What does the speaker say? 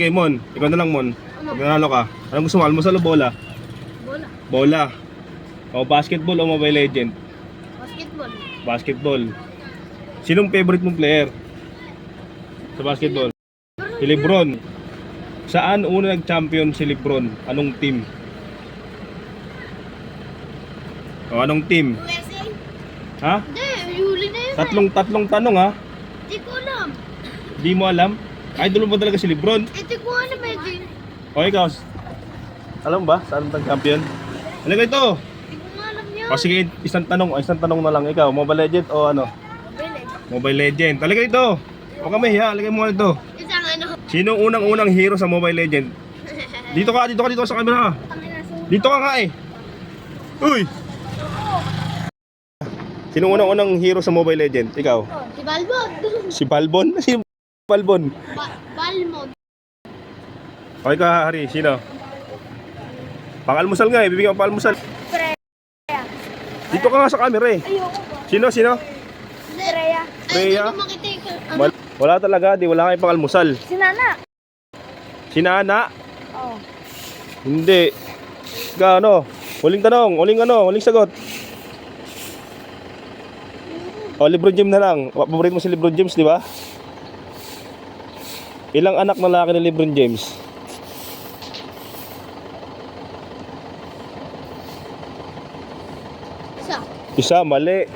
Okay, Mon. Ikaw na lang, Mon. Pag nanalo ka, anong gusto mo? Almusal o bola? Bola. Bola. O basketball o Mobile Legend? Basketball. Basketball. Sinong favorite mong player sa basketball? Si Lebron. Saan una nag-champion si Lebron? Anong team? O anong team? USA? Ha? Hindi, huli na yun. Tatlong tanong ha? Hindi ko alam. Di mo alam? Idol mo ba talaga si Lebron? Hindi ko alam medyo. O ikaw? Alam ba? Saan nag-champion? Ano ba ito? Hindi ko nga alam yun. O sige, isang tanong na lang. Ikaw, Mobile Legend o ano? Bilig. Mobile Legend. Talaga ito. Huwag kami ha, lagay mo ito. Isang ano. Sino unang hero sa Mobile Legend? Dito ka sa camera. Dito ka nga eh. Uy! Sino unang hero sa Mobile Legend? Ikaw? Si Balbon. Si Balbon? Si Balbon. Balmon. Okay ka, Hari. Sino? Pang-almusal nga eh. Bibigyan ko pang-almusal. Freya. Dito ka nga sa camera eh. Ayoko ba? Sino? Freya. Freya? Ay, hindi ko makita yung Wala talaga. Wala kayong pang-almusal. Si Nana. Si Nana? Oo. Hindi. Ano? Huling tanong. Huling sagot. O, LeBron James na lang. Paborito mo si LeBron James, di ba? Ilang anak na lalaki ni LeBron James? Isa. Isa, mali.